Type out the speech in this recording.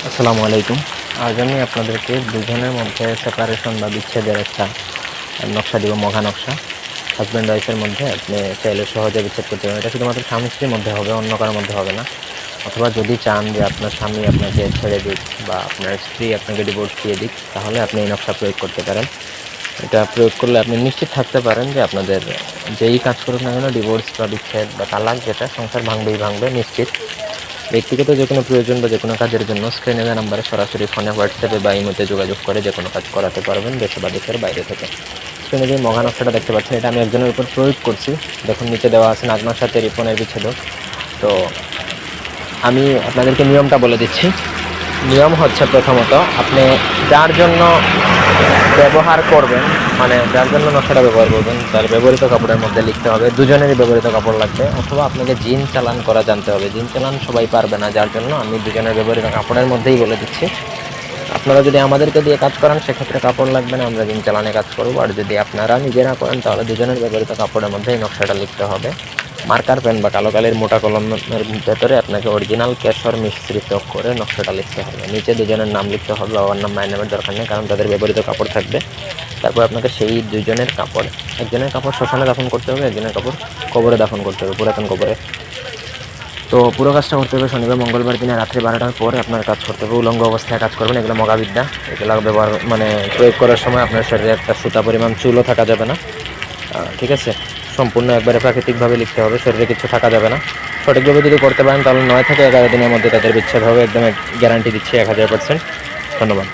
আসসালামু আলাইকুম। আজ আমি আপনাদেরকে দুজনের মধ্যে সেপারেশন বা বিচ্ছেদের একটা নকশা দিব, মঘা নকশা। হাজব্যান্ড ওয়াইফের মধ্যে আপনি চাইলে সহজে বিচ্ছেদ করতে পারেন। এটা শুধুমাত্র স্বামী স্ত্রীর মধ্যে হবে, অন্য কারোর মধ্যে হবে না। অথবা যদি চান যে আপনার স্বামী আপনাকে ছেড়ে দিক বা আপনার স্ত্রী আপনাকে ডিভোর্স দিয়ে দিক, তাহলে আপনি এই নকশা প্রয়োগ করতে পারেন। এটা প্রয়োগ করলে আপনি নিশ্চিত থাকতে পারেন যে আপনাদের যেই কাজ করুক না কেন, ডিভোর্স বা বিচ্ছেদ বা তালাক, যেটা সংসার ভাঙবেই ভাঙবে নিশ্চিত। ব্যক্তিগত যে কোনো প্রয়োজন বা যে কোনো কাজের জন্য স্ক্রিনে দেওয়া নাম্বারে সরাসরি ফোনে, হোয়াটসঅ্যাপে বা ইমোতে যোগাযোগ করে যে কোনো কাজ করাতে পারবেন, দেশে বা দেশের বাইরে থেকে। স্ক্রিনে যে মঘা নকশাটা দেখতে পাচ্ছেন, এটা আমি একজনের উপর প্রয়োগ করছি। দেখুন নিচে দেওয়া আছে নাজমার সাথে রিপনের বিচ্ছেদক। তো আমি আপনাদেরকে নিয়মটা বলে দিচ্ছি। নিয়ম হচ্ছে, প্রথমত আপনি যার জন্য ব্যবহার করবেন, মানে যার জন্য নকশাটা ব্যবহার করবেন, তার ব্যবহৃত কাপড়ের মধ্যে লিখতে হবে, দুজনেরই ব্যবহৃত কাপড় লাগবে। অথবা আপনাকে জিন চালান করা জানতে হবে। জিন চালান সবাই পারবে না, যার জন্য আমি দুজনের ব্যবহৃত কাপড়ের মধ্যেই বলে দিচ্ছি। আপনারা যদি আমাদেরকে দিয়ে কাজ করান, সেক্ষেত্রে কাপড় লাগবে না, আমরা জিন চালানে কাজ করবো। আর যদি আপনারা নিজেরা করেন, তাহলে দুজনের ব্যবহৃত কাপড়ের মধ্যে এই নকশাটা লিখতে হবে। মার্কার পেন বা কালো কালির মোটা কলমের ভেতরে আপনাকে অরিজিনাল কেশর মিশ্রিত করে নকশাটা লিখতে হবে। নিচে দুজনের নাম লিখতে হবে, বাবার নাম মায়ের নামের দরকার নেই, কারণ তাদের ব্যবহৃত কাপড় থাকবে। তারপর আপনাকে সেই দুজনের কাপড়, একজনের কাপড় শ্মশানে দাফন করতে হবে, একজনের কাপড় কবরে দাফন করতে হবে, পুরাতন কবরে। তো পুরো কাজটা করতে হবে শনিবার মঙ্গলবার দিনে রাত্রি 12টার পরে আপনার কাজ করতে হবে। উলঙ্গ অবস্থায় কাজ করবেন। এগুলো মগাবিদ্যা। এগুলো ব্যবহার প্রয়োগ করার সময় আপনার শরীরে একটা সুতা পরিমাণ চুলও থাকা যাবে না। ঠিক আছে? সম্পূর্ণ একবারে প্রাকৃতিকভাবে লিখতে হবে, শরীরে কিছু থাকা যাবে না। সঠিকভাবে যদি করতে পারেন, তাহলে 9 থেকে 11 দিনের মধ্যে তাদের বিচ্ছেদ হবে। একদম গ্যারান্টি দিচ্ছি 1000%। ধন্যবাদ।